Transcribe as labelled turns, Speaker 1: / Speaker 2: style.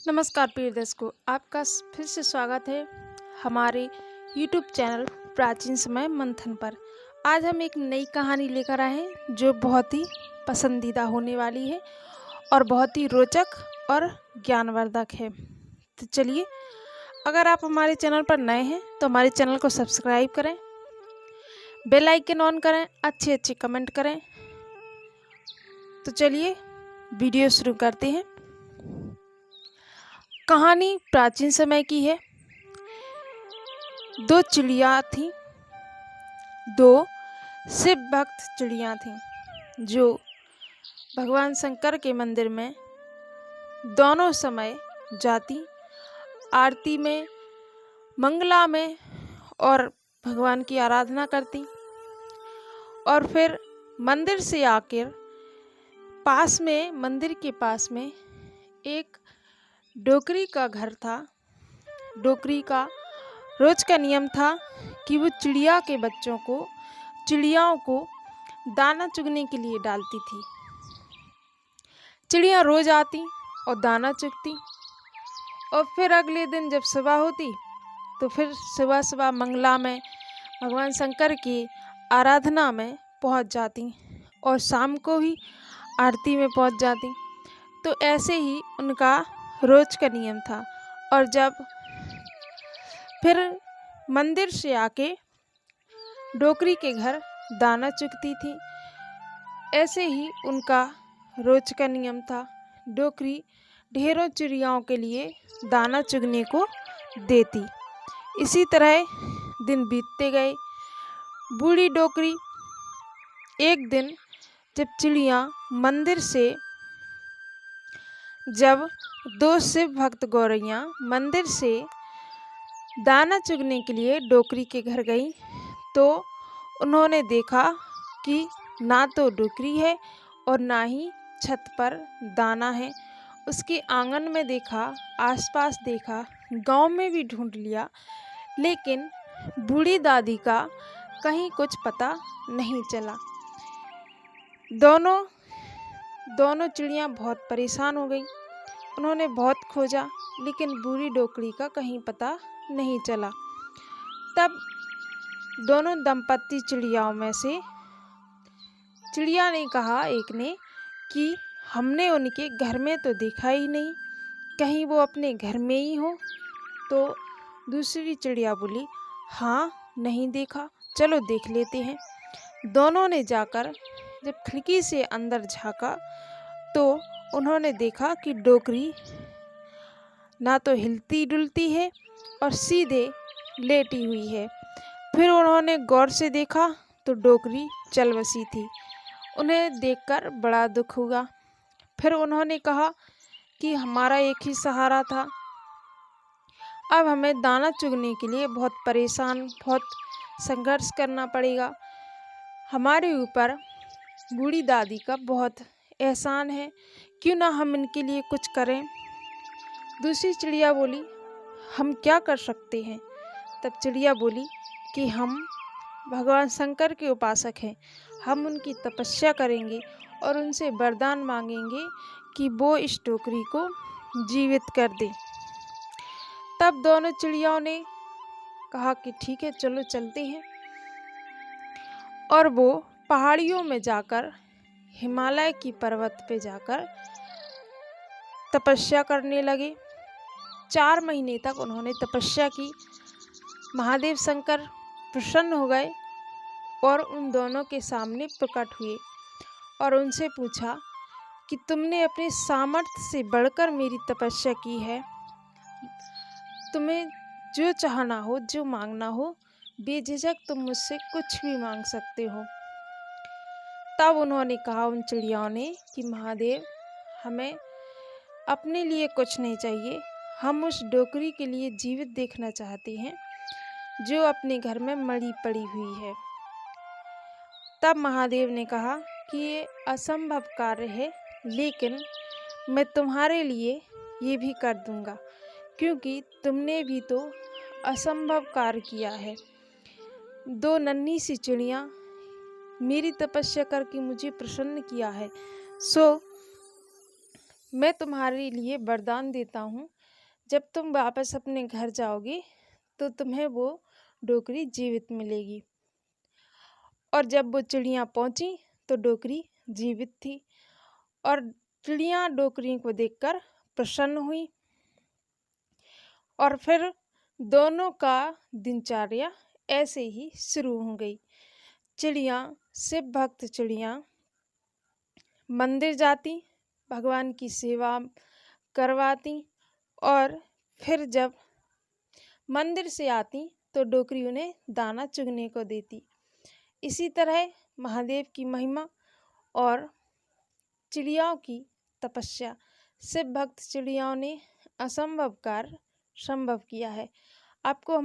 Speaker 1: नमस्कार प्रिय दर्शकों, आपका फिर से स्वागत है हमारे YouTube चैनल प्राचीन समय मंथन पर। आज हम एक नई कहानी लेकर आए हैं जो बहुत ही पसंदीदा होने वाली है और बहुत ही रोचक और ज्ञानवर्धक है। तो चलिए, अगर आप हमारे चैनल पर नए हैं तो हमारे चैनल को सब्सक्राइब करें, बेल आइकन ऑन करें, अच्छे अच्छे कमेंट करें। तो चलिए वीडियो शुरू करते हैं। कहानी प्राचीन समय की है। दो चिड़िया थीं, दो शिव भक्त चिड़िया थीं जो भगवान शंकर के मंदिर में दोनों समय जाती, आरती में, मंगला में और भगवान की आराधना करती। और फिर मंदिर से आकर मंदिर के पास में एक डोकरी का घर था। डोकरी का रोज का नियम था कि वो चिड़ियाओं को दाना चुगने के लिए डालती थी। चिड़िया रोज आती और दाना चुगती और फिर अगले दिन जब सुबह होती तो फिर सुबह सुबह मंगला में भगवान शंकर की आराधना में पहुंच जाती और शाम को ही आरती में पहुंच जाती। तो ऐसे ही उनका रोज का नियम था। और जब फिर मंदिर से आके डोकरी के घर दाना चुगती थी, ऐसे ही उनका रोज का नियम था। डोकरी ढेरों चिड़ियाओं के लिए दाना चुगने को देती। इसी तरह दिन बीतते गए। बूढ़ी डोकरी एक दिन जब दो शिव भक्त गौरैया मंदिर से दाना चुगने के लिए डोकरी के घर गई तो उन्होंने देखा कि ना तो डोकरी है और ना ही छत पर दाना है। उसके आंगन में देखा, आसपास देखा, गांव में भी ढूंढ लिया, लेकिन बूढ़ी दादी का कहीं कुछ पता नहीं चला। दोनों चिड़ियाँ बहुत परेशान हो गई। उन्होंने बहुत खोजा, लेकिन बूढ़ी डोकरी का कहीं पता नहीं चला। तब दोनों दंपत्ति चिड़ियाओं में से चिड़िया ने कहा एक ने कि हमने उनके घर में तो देखा ही नहीं, कहीं वो अपने घर में ही हो। तो दूसरी चिड़िया बोली, हाँ, नहीं देखा, चलो देख लेते हैं। दोनों ने जाकर जब खिड़की से अंदर झांका तो उन्होंने देखा कि डोकरी ना तो हिलती डुलती है और सीधे लेटी हुई है। फिर उन्होंने गौर से देखा तो डोकरी चल बसी थी। उन्हें देखकर बड़ा दुख हुआ। फिर उन्होंने कहा कि हमारा एक ही सहारा था, अब हमें दाना चुगने के लिए बहुत संघर्ष करना पड़ेगा। हमारे ऊपर बूढ़ी दादी का बहुत एहसान है, क्यों ना हम इनके लिए कुछ करें। दूसरी चिड़िया बोली, हम क्या कर सकते हैं। तब चिड़िया बोली कि हम भगवान शंकर के उपासक हैं, हम उनकी तपस्या करेंगे और उनसे वरदान मांगेंगे कि वो इस डोकरी को जीवित कर दें। तब दोनों चिड़ियाओं ने कहा कि ठीक है, चलो चलते हैं। और वो पहाड़ियों में जाकर, हिमालय की पर्वत पे जाकर तपस्या करने लगे। 4 महीने तक उन्होंने तपस्या की। महादेव शंकर प्रसन्न हो गए और उन दोनों के सामने प्रकट हुए और उनसे पूछा कि तुमने अपने सामर्थ्य से बढ़कर मेरी तपस्या की है, तुम्हें जो चाहना हो, जो मांगना हो, बेझिझक तुम मुझसे कुछ भी मांग सकते हो। तब उन्होंने कहा, उन चिड़ियाओं ने, कि महादेव, हमें अपने लिए कुछ नहीं चाहिए, हम उस डोकरी के लिए जीवित देखना चाहते हैं जो अपने घर में मरी पड़ी हुई है। तब महादेव ने कहा कि ये असंभव कार्य है, लेकिन मैं तुम्हारे लिए ये भी कर दूंगा, क्योंकि तुमने भी तो असंभव कार्य किया है। 2 नन्ही सी चिड़िया मेरी तपस्या करके मुझे प्रसन्न किया है, सो मैं तुम्हारे लिए वरदान देता हूँ, जब तुम वापस अपने घर जाओगी तो तुम्हें वो डोकरी जीवित मिलेगी। और जब वो चिड़िया पहुंची तो डोकरी जीवित थी और चिड़िया डोकरी को देखकर प्रसन्न हुई। और फिर दोनों का दिनचर्या ऐसे ही शुरू हो गई। चिड़िया शिव भक्त चिड़िया मंदिर जाती, भगवान की सेवा करवाती और फिर जब मंदिर से आती तो डोकरी उन्हें दाना चुगने को देती। इसी तरह महादेव की महिमा और चिड़ियाओं की तपस्या, शिव भक्त चिड़ियाओं ने असंभव कार्य संभव किया है। आपको